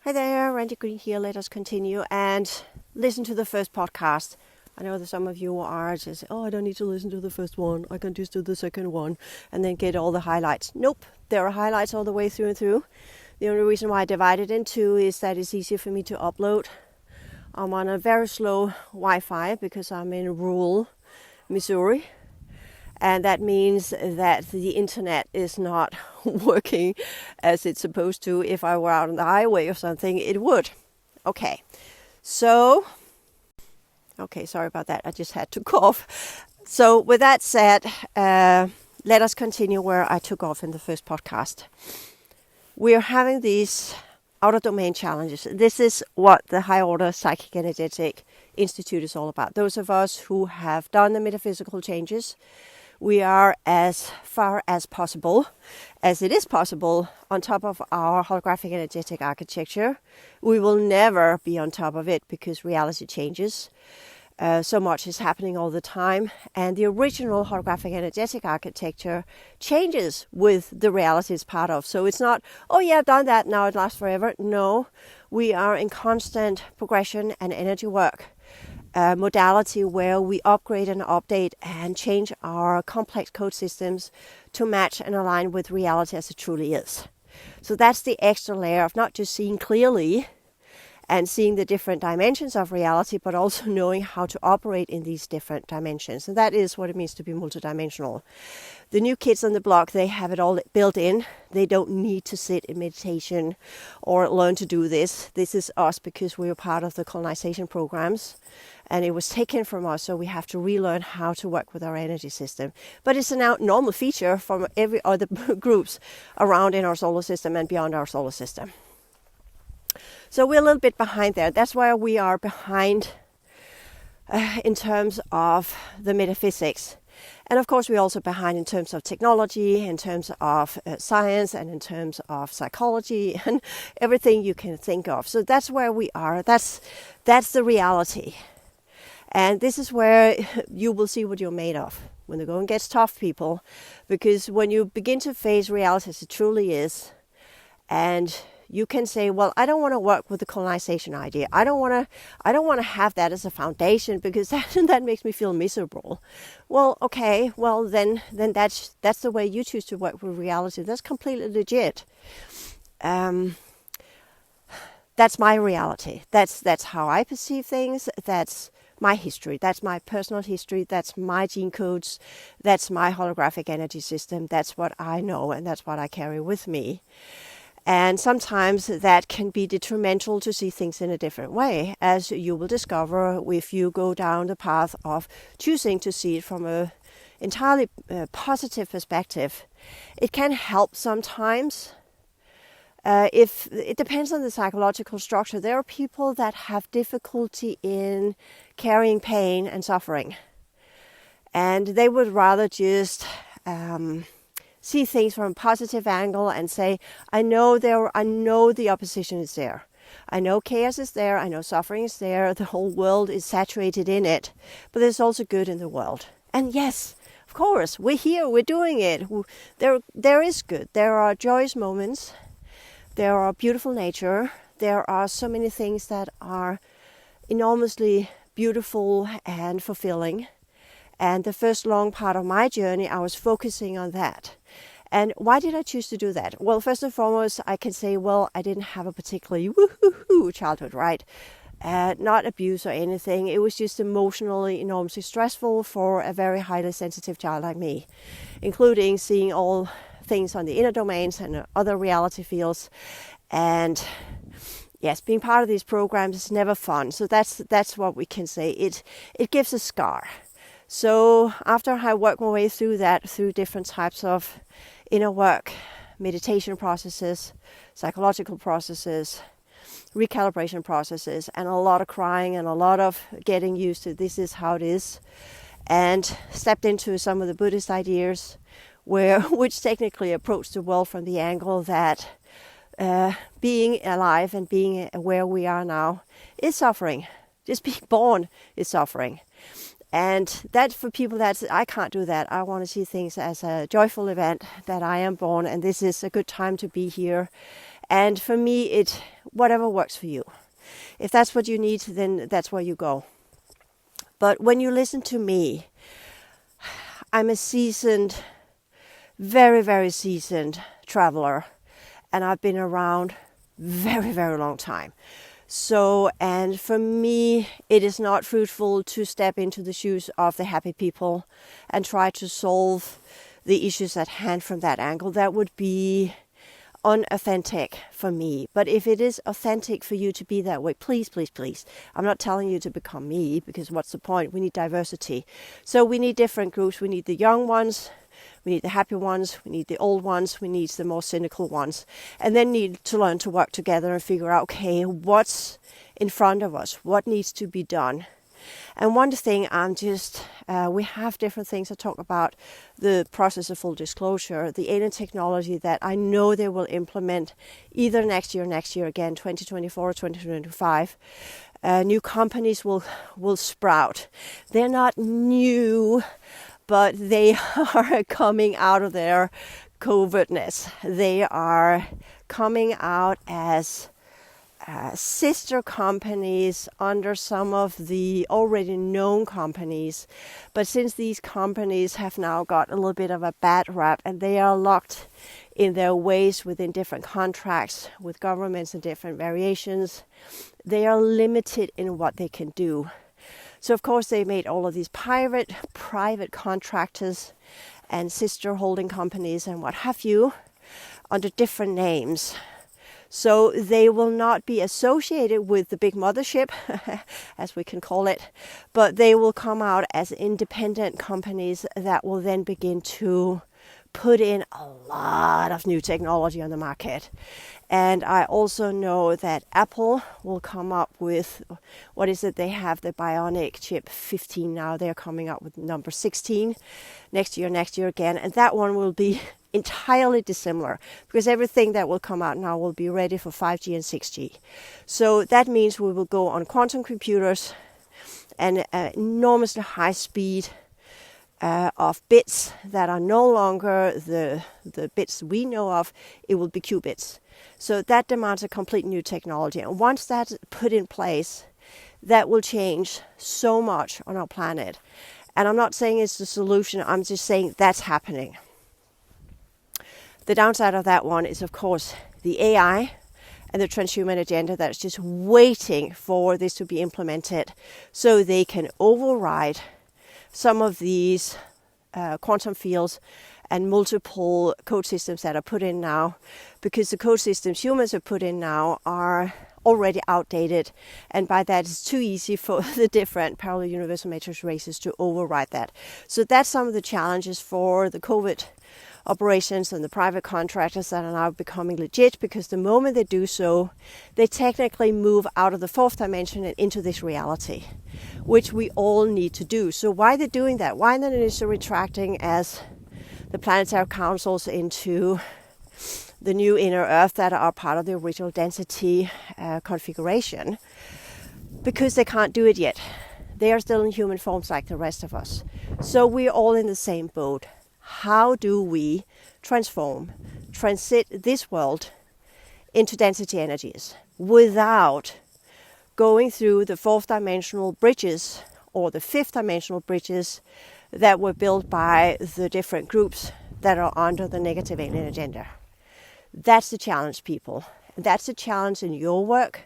Hi there, Randi Green here. Let us continue and listen to the first podcast. I know that some of you are just, I don't need to listen to the first one. I can just do the second one and then get all the highlights. Nope, there are highlights all the way through and through. The only reason why I divide it in two is that it's easier for me to upload. I'm on a very slow Wi-Fi because I'm in rural Missouri. And that means that the internet is not working as it's supposed to. If I were out on the highway or something, it would. Okay, sorry about that. I just had to cough. So with that said, let us continue where I took off in the first podcast. We're having these out-of-domain challenges. This is what the High Order Psychic Energetic Institute is all about. Those of us who have done the metaphysical changes, we are as far as possible, as it is possible, on top of our holographic energetic architecture. We will never be on top of it because reality changes. So much is happening all the time. And the original holographic energetic architecture changes with the reality it's part of. So it's not, I've done that, now it lasts forever. No, we are in constant progression and energy work. Modality where we upgrade and update and change our complex code systems to match and align with reality as it truly is. So that's the extra layer of not just seeing clearly and seeing the different dimensions of reality, but also knowing how to operate in these different dimensions. And that is what it means to be multidimensional. The new kids on the block, they have it all built in. They don't need to sit in meditation or learn to do this. This is us because we're part of the colonization programs. And it was taken from us, so we have to relearn how to work with our energy system. But it's a now normal feature from every other groups around in our solar system and beyond our solar system. So we're a little bit behind there. That's where we are behind in terms of the metaphysics. And of course, we're also behind in terms of technology, in terms of science, and in terms of psychology, and everything you can think of. So that's where we are. That's the reality. And this is where you will see what you're made of when the going gets tough, people. Because when you begin to face reality as it truly is, and you can say, well, I don't want to work with the colonization idea. I don't want to have that as a foundation because that makes me feel miserable. Well, okay, then that's the way you choose to work with reality. That's completely legit. That's my reality. That's how I perceive things. That's my history. That's my personal history. That's my gene codes. That's my holographic energy system. That's what I know, and that's what I carry with me. And sometimes that can be detrimental to see things in a different way, as you will discover if you go down the path of choosing to see it from an entirely positive perspective. It can help sometimes. If it depends on the psychological structure. There are people that have difficulty in carrying pain and suffering, and they would rather just see things from a positive angle and say, I know the opposition is there. I know chaos is there. I know suffering is there. The whole world is saturated in it, but there's also good in the world. And yes, of course, we're here. We're doing it. There is good. There are joyous moments. There are beautiful nature. There are so many things that are enormously beautiful and fulfilling. And the first long part of my journey, I was focusing on that. And why did I choose to do that? Well, first and foremost, I can say, I didn't have a particularly woohoo childhood, right? Not abuse or anything. It was just emotionally enormously stressful for a very highly sensitive child like me, including seeing all things on the inner domains and other reality fields. And yes, being part of these programs is never fun. So that's what we can say. It gives a scar. So after I worked my way through that, through different types of inner work, meditation processes, psychological processes, recalibration processes, and a lot of crying and a lot of getting used to this is how it is, and stepped into some of the Buddhist ideas which technically approach the world from the angle that being alive and being where we are now is suffering. Just being born is suffering. And that for people that I can't do that. I want to see things as a joyful event that I am born and this is a good time to be here. And for me, it whatever works for you. If that's what you need, then that's where you go. But when you listen to me, I'm a seasoned, very, very seasoned traveler, and I've been around very, very long time. So, and for me, it is not fruitful to step into the shoes of the happy people and try to solve the issues at hand from that angle. That would be unauthentic for me. But if it is authentic for you to be that way, please, please, please. I'm not telling you to become me, because what's the point? We need diversity. So we need different groups. We need the young ones. We need the happy ones, we need the old ones, we need the more cynical ones, and then need to learn to work together and figure out, okay, what's in front of us, what needs to be done. And one thing we have different things to talk about, the process of full disclosure, the alien technology that I know they will implement either next year again, 2024 or 2025. New companies will sprout. They're not new, but they are coming out of their COVIDness. They are coming out as sister companies under some of the already known companies. But since these companies have now got a little bit of a bad rap and they are locked in their ways within different contracts with governments and different variations, they are limited in what they can do. So of course they made all of these private contractors and sister holding companies and what have you under different names. So they will not be associated with the big mothership, as we can call it, but they will come out as independent companies that will then begin to put in a lot of new technology on the market. And I also know that Apple will come up with, what is it? They have the Bionic chip 15 now. They're coming up with number 16 next year again. And that one will be entirely dissimilar, because everything that will come out now will be ready for 5G and 6G. So that means we will go on quantum computers and enormously high speed of bits that are no longer the bits we know of. It will be qubits. So that demands a complete new technology. And once that's put in place, that will change so much on our planet. And I'm not saying it's the solution. I'm just saying that's happening. The downside of that one is, of course, the AI and the transhuman agenda that's just waiting for this to be implemented so they can override some of these quantum fields and multiple code systems that are put in now, because the code systems humans have put in now are already outdated, and by that it's too easy for the different parallel universal matrix races to override that. So that's some of the challenges for the COVID operations and the private contractors that are now becoming legit, because the moment they do so, they technically move out of the fourth dimension and into this reality, which we all need to do. So why they're doing that? Why not initially retracting as the planetary councils into the new inner Earth that are part of the original density configuration? Because they can't do it yet. They are still in human forms like the rest of us. So we're all in the same boat. How do we transit this world into density energies without going through the fourth dimensional bridges or the fifth dimensional bridges that were built by the different groups that are under the negative alien agenda? That's the challenge, people. That's the challenge in your work,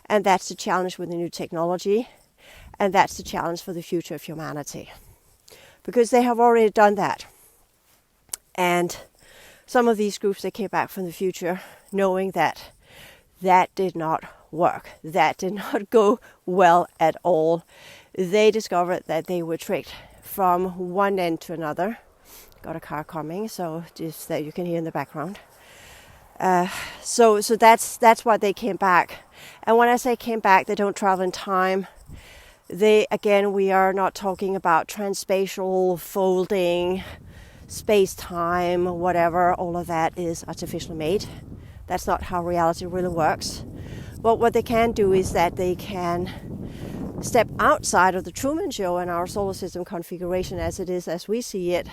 and that's the challenge with the new technology, and that's the challenge for the future of humanity. Because they have already done that. And some of these groups, they came back from the future knowing that that did not work. That did not go well at all. They discovered that they were tricked from one end to another. Got a car coming, so just that you can hear in the background. So that's why they came back. And when I say came back, they don't travel in time. We are not talking about transspatial folding, space-time, whatever. All of that is artificially made. That's not how reality really works. But what they can do is that they can step outside of the Truman Show and our solar system configuration as it is, as we see it,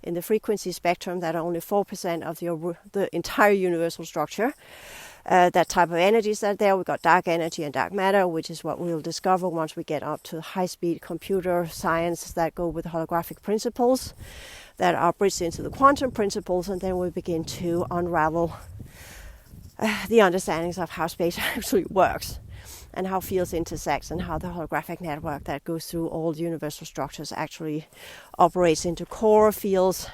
in the frequency spectrum that are only 4% of the entire universal structure. that type of energies that are there. We've got dark energy and dark matter, which is what we'll discover once we get up to high-speed computer science that go with holographic principles that are bridged into the quantum principles, and then we begin to unravel the understandings of how space actually works and how fields intersect and how the holographic network that goes through all the universal structures actually operates into core fields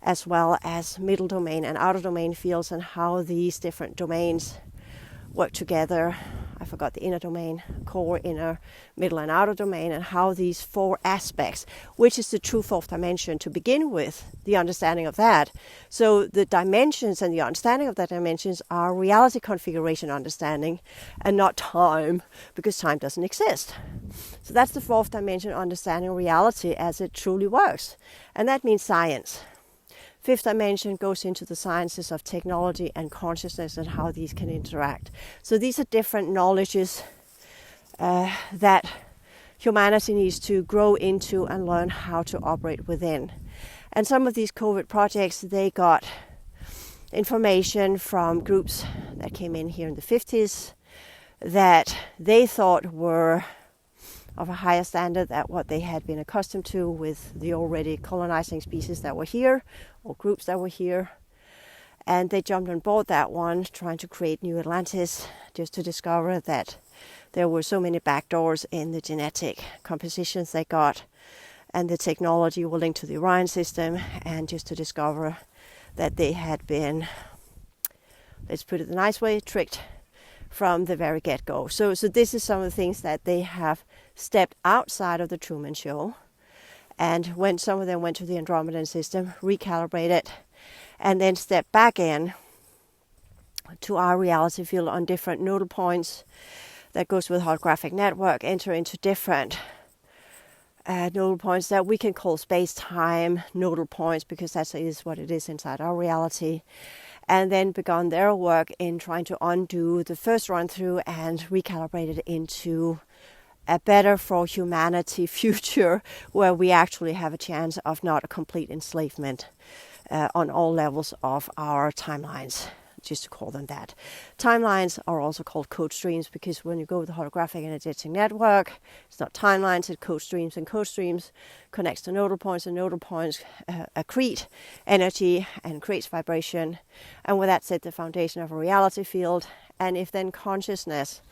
as well as middle domain and outer domain fields, and how these different domains work together. I forgot the inner domain, core, inner, middle and outer domain, and how these four aspects, which is the true fourth dimension to begin with, the understanding of that. So the dimensions and the understanding of the dimensions are reality configuration understanding and not time, because time doesn't exist. So that's the fourth dimension, understanding reality as it truly works. And that means science. Fifth dimension goes into the sciences of technology and consciousness and how these can interact. So these are different knowledges that humanity needs to grow into and learn how to operate within. And some of these COVID projects, they got information from groups that came in here in the 50s that they thought were of a higher standard than what they had been accustomed to with the already colonizing species that were here, or groups that were here. And they jumped on board that one, trying to create New Atlantis, just to discover that there were so many backdoors in the genetic compositions they got, and the technology were linked to the Orion system, and just to discover that they had been, let's put it the nice way, tricked from the very get-go. So this is some of the things that they have stepped outside of the Truman Show. And when some of them went to the Andromedan system, recalibrated, and then stepped back in to our reality field on different nodal points that goes with holographic network, enter into different nodal points that we can call space-time nodal points, because that is what it is inside our reality. And then begun their work in trying to undo the first run through and recalibrate it into a better for humanity future, where we actually have a chance of not a complete enslavement on all levels of our timelines, just to call them that. Timelines are also called code streams, because when you go with the holographic energetic network, it's not timelines, it's code streams, and code streams connects to nodal points, and nodal points accrete energy and creates vibration, and with that set the foundation of a reality field. And if then consciousness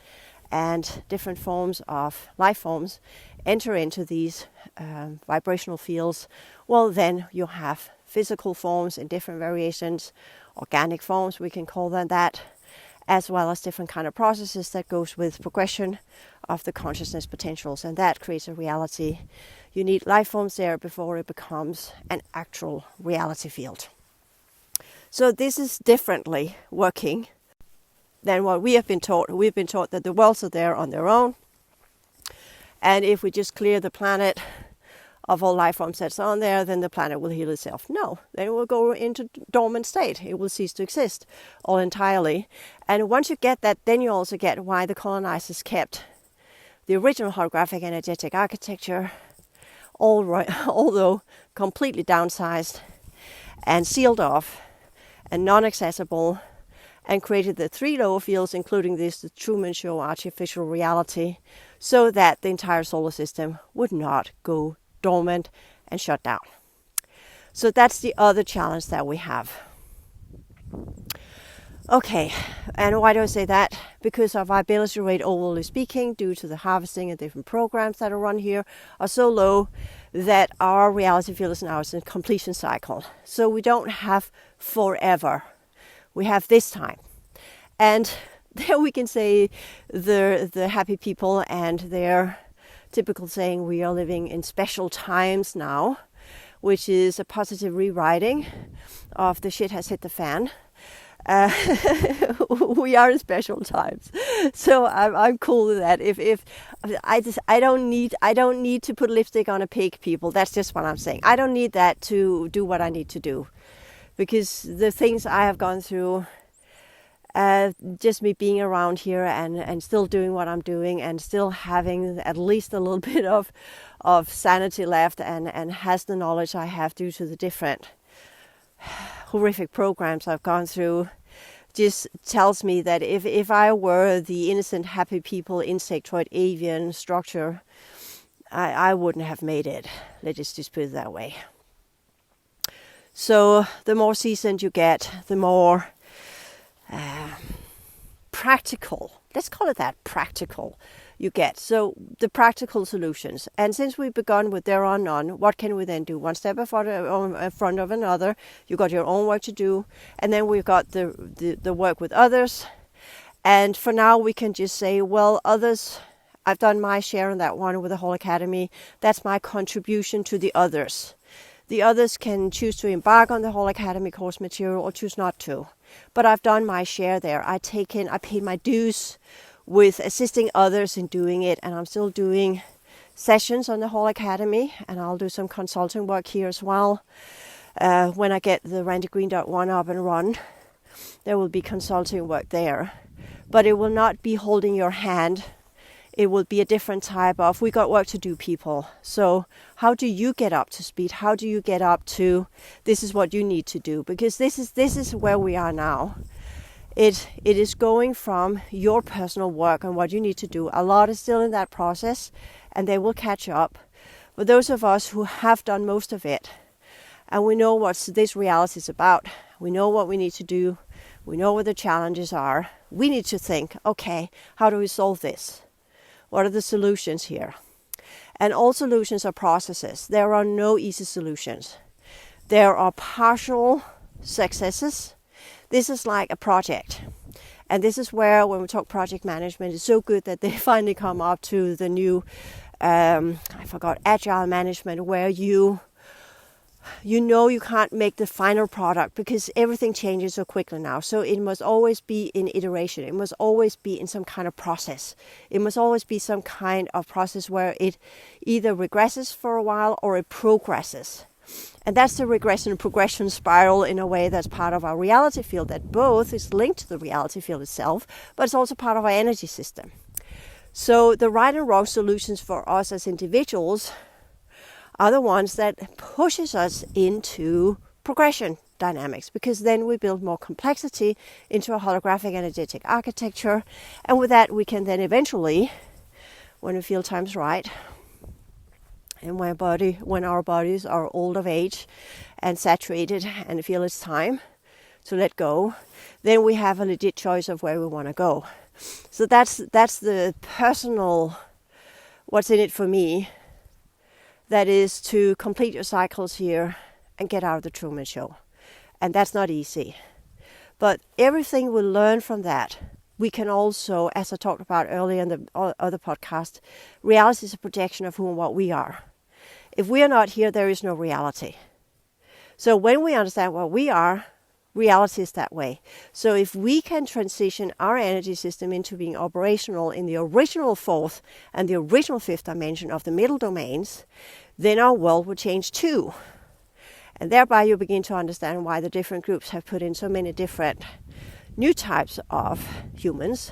and different forms of life forms enter into these vibrational fields, well, then you have physical forms in different variations, organic forms, we can call them that, as well as different kind of processes that goes with progression of the consciousness potentials, and that creates a reality. You need life forms there before it becomes an actual reality field. So this is differently working than what we have been taught. We've been taught that the worlds are there on their own, and if we just clear the planet of all life forms that's on there, then the planet will heal itself. No, then it will go into dormant state. It will cease to exist all entirely. And once you get that, then you also get why the colonizers kept the original holographic energetic architecture, although completely downsized and sealed off and non-accessible, and created the three lower fields, including this, the Truman Show artificial reality, so that the entire solar system would not go dormant and shut down. So that's the other challenge that we have. Okay, and why do I say that? Because our viability rate, overall speaking, due to the harvesting and different programs that are run here, are so low that our reality field is now in a completion cycle. So we don't have forever. We have this time. And there we can say the happy people and their typical saying, we are living in special times now, which is a positive rewriting of the shit has hit the fan. We are in special times, so I'm cool with that. If I don't need to put lipstick on a pig, people. That's just what I'm saying. I don't need that to do what I need to do, because the things I have gone through, just me being around here and still doing what I'm doing and still having at least a little bit of sanity left and has the knowledge I have due to the different horrific programs I've gone through, just tells me that if I were the innocent, happy people, insectoid, avian structure, I wouldn't have made it. Let's just put it that way. So the more seasoned you get, the more practical, let's call it that, practical you get. So the practical solutions. And since we've begun with there or none, what can we then do? One step in front of another. You got your own work to do. And then we've got the work with others. And for now, we can just say, well, others, I've done my share on that one with the whole academy. That's my contribution to the others. The others can choose to embark on the whole academy course material or choose not to. But I've done my share there. I paid my dues with assisting others in doing it, and I'm still doing sessions on the whole academy, and I'll do some consulting work here as well. When I get the Randi Green.1 up and run, there will be consulting work there. But it will not be holding your hand. It will be a different type of, we got work to do, people. So how do you get up to speed? How do you get up to, this is what you need to do? Because this is where we are now. It is going from your personal work and what you need to do. A lot is still in that process, and they will catch up. But those of us who have done most of it, and we know what this reality is about, we know what we need to do, we know what the challenges are, we need to think, okay, how do we solve this? What are the solutions here? And all solutions are processes. There are no easy solutions. There are partial successes. This is like a project. And this is where, when we talk project management, it's so good that they finally come up to the new, agile management, where you know you can't make the final product because everything changes so quickly now. So it must always be in iteration. It must always be in some kind of process. It must always be some kind of process where it either regresses for a while or it progresses. And that's the regression and progression spiral, in a way that's part of our reality field, that both is linked to the reality field itself, but it's also part of our energy system. So the right and wrong solutions for us as individuals are the ones that pushes us into progression dynamics, because then we build more complexity into a holographic energetic architecture. And with that, we can then eventually, when we feel time's right, and when our bodies are old of age and saturated and feel it's time to let go, then we have a legit choice of where we want to go. So that's the personal, what's in it for me. That is to complete your cycles here and get out of the Truman Show. And that's not easy. But everything we learn from that, we can also, as I talked about earlier in the other podcast, reality is a projection of who and what we are. If we are not here, there is no reality. So when we understand what we are, reality is that way. So if we can transition our energy system into being operational in the original fourth and the original fifth dimension of the middle domains, then our world will change too. And thereby you begin to understand why the different groups have put in so many different new types of humans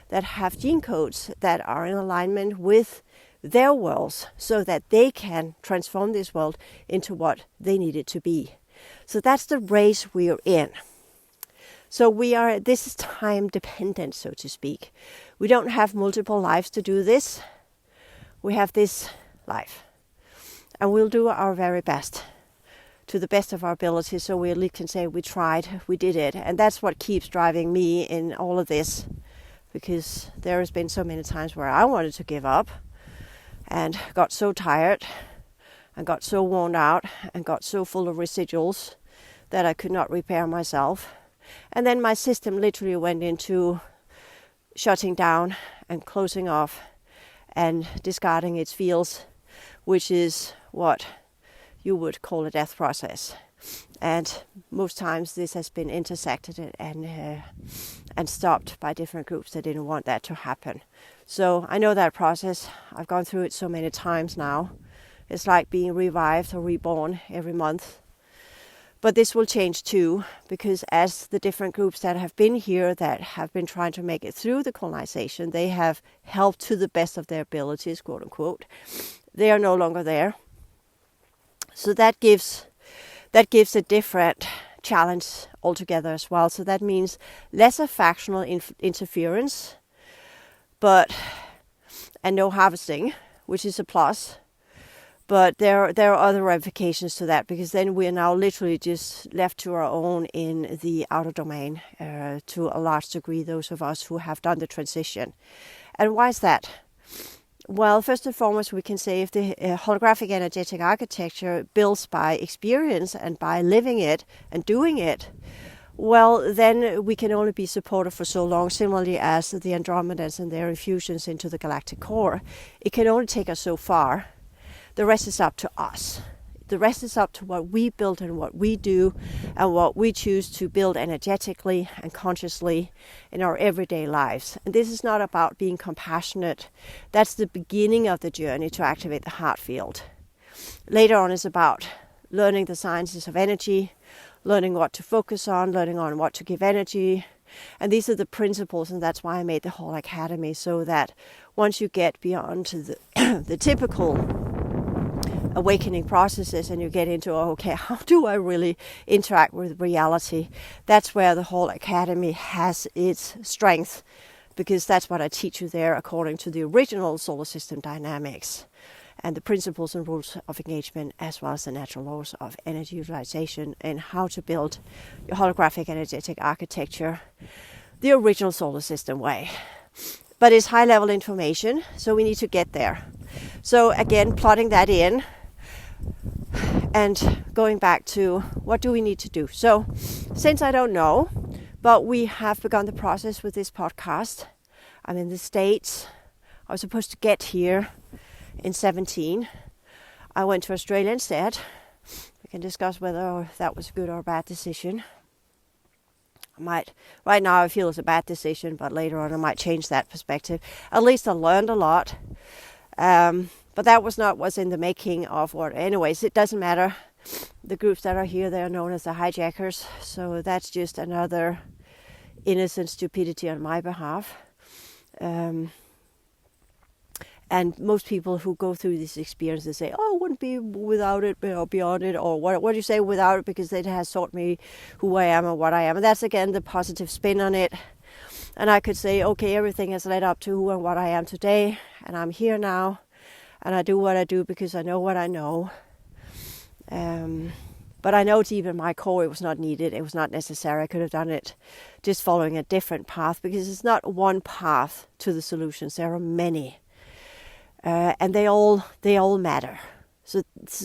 that have gene codes that are in alignment with their worlds, so that they can transform this world into what they need it to be. So that's the race we are in. So this is time dependent, so to speak. We don't have multiple lives to do this. We have this life. And we'll do our very best, to the best of our ability, so we at least can say we tried, we did it. And that's what keeps driving me in all of this, because there has been so many times where I wanted to give up and got so tired and got so worn out and got so full of residuals that I could not repair myself. And then my system literally went into shutting down and closing off and discarding its fields, which is what you would call a death process. And most times this has been intersected and stopped by different groups that didn't want that to happen. So I know that process. I've gone through it so many times now. It's like being revived or reborn every month. But this will change too, because as the different groups that have been here, that have been trying to make it through the colonization, they have helped to the best of their abilities, quote unquote. They are no longer there. So that gives a different challenge altogether as well. So that means lesser fractional interference, and no harvesting, which is a plus. But there are other ramifications to that, because then we are now literally just left to our own in the outer domain, to a large degree, those of us who have done the transition. And why is that? Well, first and foremost, we can say if the holographic energetic architecture builds by experience and by living it and doing it, well, then we can only be supported for so long, similarly as the Andromedans and their infusions into the galactic core. It can only take us so far. The rest is up to us. The rest is up to what we build and what we do and what we choose to build energetically and consciously in our everyday lives. And this is not about being compassionate. That's the beginning of the journey to activate the heart field. Later on is about learning the sciences of energy, learning what to focus on, learning on what to give energy. And these are the principles, and that's why I made the whole academy, so that once you get beyond the typical awakening processes and you get into, okay, how do I really interact with reality? That's where the whole academy has its strength, because that's what I teach you there according to the original solar system dynamics and the principles and rules of engagement, as well as the natural laws of energy utilization and how to build your holographic energetic architecture the original solar system way. But it's high level information, so we need to get there. So again, plotting that in and going back to what do we need to do. So since I don't know, but we have begun the process with this podcast. I'm in the States. I was supposed to get here in 2017. I went to Australia instead. We can discuss whether that was a good or a bad decision. Right now I feel it's a bad decision, but later on I might change that perspective. At least I learned a lot. But that was not what's in the making of what. Anyways, it doesn't matter. The groups that are here, they are known as the hijackers. So that's just another innocent stupidity on my behalf. And most people who go through this experience, they say, oh, I wouldn't be without it or beyond it. Or what do you say, without it, because it has taught me who I am and what I am. And that's, again, the positive spin on it. And I could say, okay, everything has led up to who and what I am today. And I'm here now. And I do what I do because I know what I know. But I know deep in my core it was not needed. It was not necessary. I could have done it just following a different path, because it's not one path to the solutions. There are many. And they all matter. So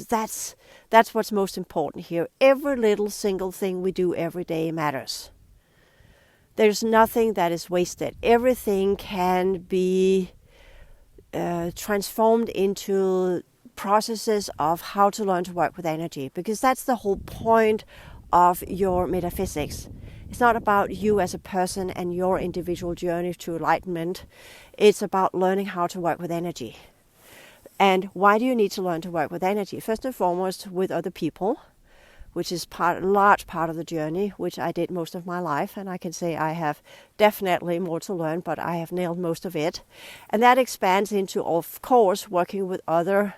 that's what's most important here. Every little single thing we do every day matters. There's nothing that is wasted. Everything can be transformed into processes of how to learn to work with energy, because that's the whole point of your metaphysics. It's not about you as a person and your individual journey to enlightenment. It's about learning how to work with energy. And why do you need to learn to work with energy? First and foremost, with other people, which is a large part of the journey, which I did most of my life. And I can say I have definitely more to learn, but I have nailed most of it. And that expands into, of course, working with other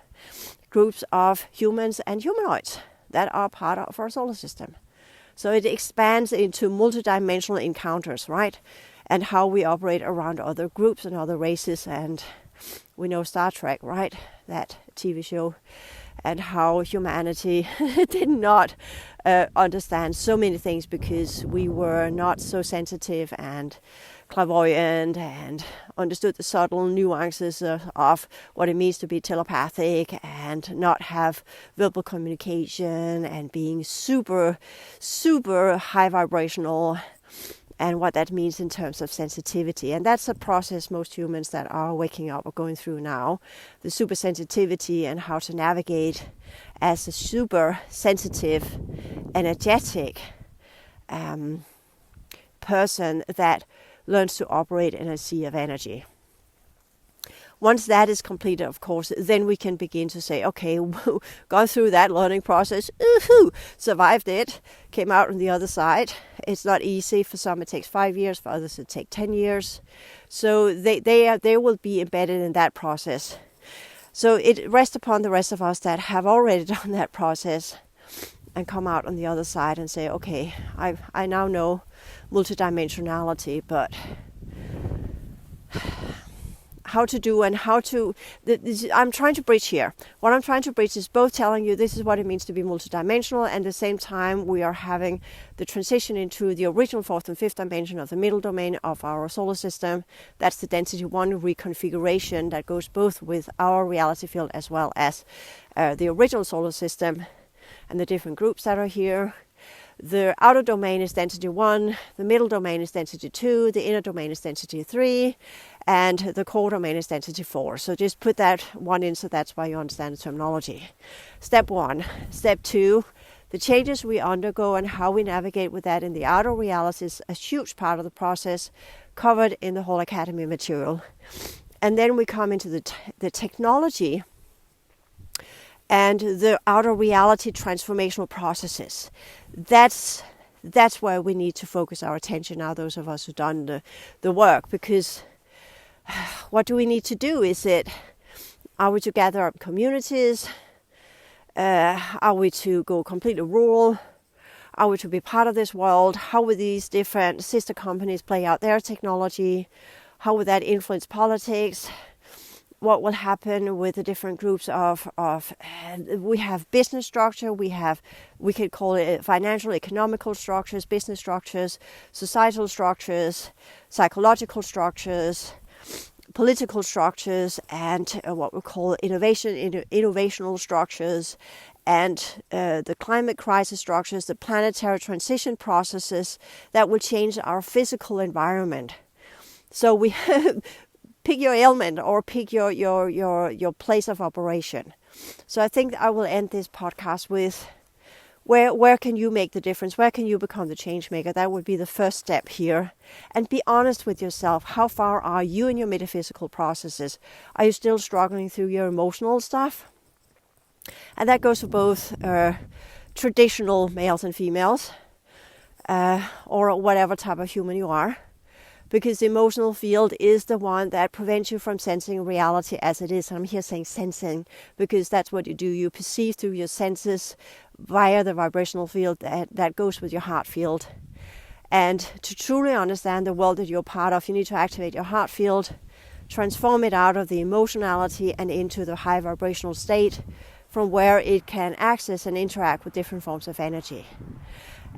groups of humans and humanoids that are part of our solar system. So it expands into multidimensional encounters, right? And how we operate around other groups and other races. And we know Star Trek, right? That TV show. And how humanity did not understand so many things because we were not so sensitive and clairvoyant and understood the subtle nuances of what it means to be telepathic and not have verbal communication and being super, super high vibrational, and what that means in terms of sensitivity. And that's a process most humans that are waking up are going through now. The super sensitivity and how to navigate as a super sensitive, energetic person that learns to operate in a sea of energy. Once that is completed, of course, then we can begin to say, okay, gone through that learning process, survived it, came out on the other side. It's not easy. For some it takes 5 years, for others it takes 10 years. So they will be embedded in that process. So it rests upon the rest of us that have already done that process and come out on the other side and say, okay, I now know multidimensionality, but how to do and how to, I'm trying to bridge here. What I'm trying to bridge is both telling you this is what it means to be multidimensional, and at the same time we are having the transition into the original fourth and fifth dimension of the middle domain of our solar system. That's the density 1 reconfiguration that goes both with our reality field as well as the original solar system and the different groups that are here. The outer domain is density 1, the middle domain is density 2, the inner domain is density 3, and the core domain is density 4. So just put that one in, so that's why you understand the terminology. Step 1. Step 2, the changes we undergo and how we navigate with that in the outer reality is a huge part of the process covered in the whole Academy material. And then we come into the technology and the outer reality transformational processes. That's where we need to focus our attention now, those of us who've done the work, because what do we need to do? Are we to gather up communities? Are we to go completely rural? Are we to be part of this world? How will these different sister companies play out their technology? How will that influence politics? What will happen with the different groups of we have business structure, we could call it financial, economical structures, business structures, societal structures, psychological structures, political structures, and what we call innovational structures, and the climate crisis structures, the planetary transition processes that will change our physical environment. So we pick your element or pick your place of operation. So I think I will end this podcast with where can you make the difference? Where can you become the change maker? That would be the first step here. And be honest with yourself. How far are you in your metaphysical processes? Are you still struggling through your emotional stuff? And that goes for both traditional males and females, or whatever type of human you are. Because the emotional field is the one that prevents you from sensing reality as it is. And I'm here saying sensing because that's what you do. You perceive through your senses via the vibrational field that goes with your heart field. And to truly understand the world that you're part of, you need to activate your heart field, transform it out of the emotionality and into the high vibrational state from where it can access and interact with different forms of energy.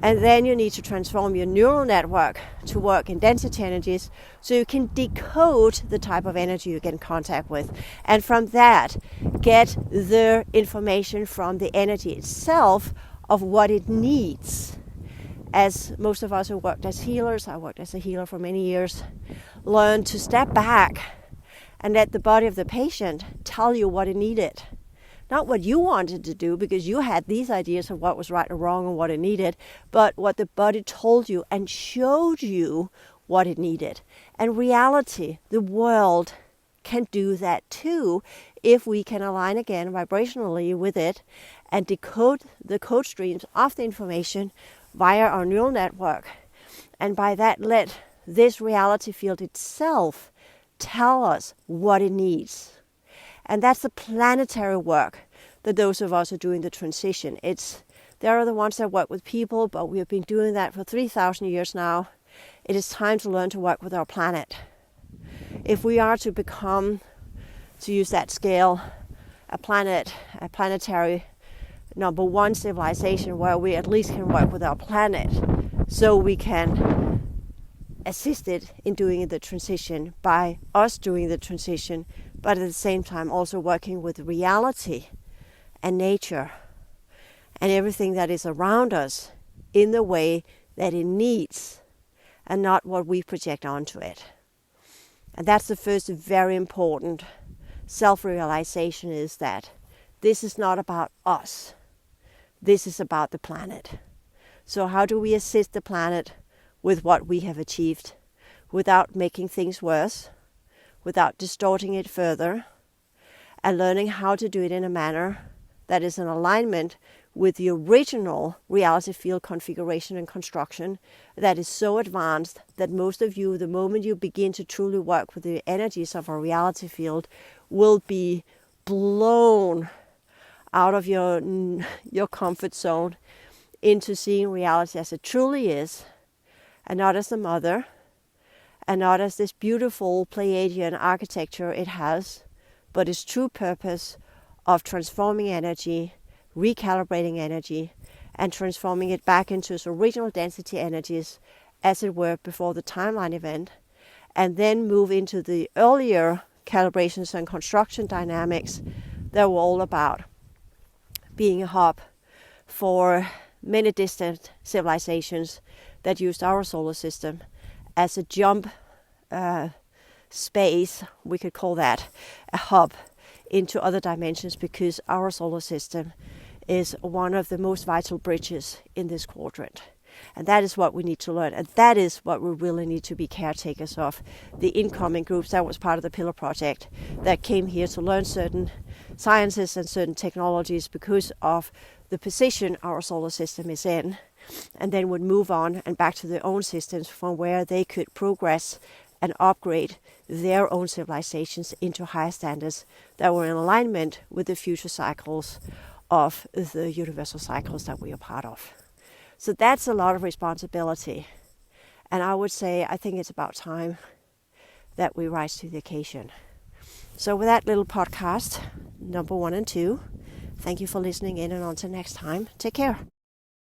And then you need to transform your neural network to work in density energies so you can decode the type of energy you get in contact with. And from that, get the information from the energy itself of what it needs. As most of us who worked as healers, I worked as a healer for many years, learn to step back and let the body of the patient tell you what it needed. Not what you wanted to do because you had these ideas of what was right or wrong and what it needed, but what the body told you and showed you what it needed. And reality, the world, can do that too if we can align again vibrationally with it and decode the code streams of the information via our neural network. And by that, let this reality field itself tell us what it needs. And that's the planetary work that those of us who are doing the transition. They are the ones that work with people, but we have been doing that for 3,000 years now. It is time to learn to work with our planet. If we are to become, to use that scale, a planetary number one civilization where we at least can work with our planet, so we can assist it in doing the transition by us doing the transition, but at the same time also working with reality and nature and everything that is around us in the way that it needs and not what we project onto it. And that's the first very important self-realization, is that this is not about us. This is about the planet. So how do we assist the planet with what we have achieved without making things worse, without distorting it further, and learning how to do it in a manner that is in alignment with the original reality field configuration and construction that is so advanced that most of you, the moment you begin to truly work with the energies of our reality field, will be blown out of your comfort zone into seeing reality as it truly is, and not as the mother, and not as this beautiful Pleiadian architecture it has, but its true purpose of transforming energy, recalibrating energy, and transforming it back into its original density energies as it were before the timeline event, and then move into the earlier calibrations and construction dynamics that were all about being a hub for many distant civilizations that used our solar system as a jump space, we could call that a hub into other dimensions, because our solar system is one of the most vital bridges in this quadrant. And that is what we need to learn. And that is what we really need to be caretakers of. The incoming groups, that was part of the Pillar Project, that came here to learn certain sciences and certain technologies because of the position our solar system is in, and then would move on and back to their own systems from where they could progress and upgrade their own civilizations into higher standards that were in alignment with the future cycles of the universal cycles that we are part of. So that's a lot of responsibility. And I would say, I think it's about time that we rise to the occasion. So with that little podcast, number 1 and 2, thank you for listening in, and until next time, take care.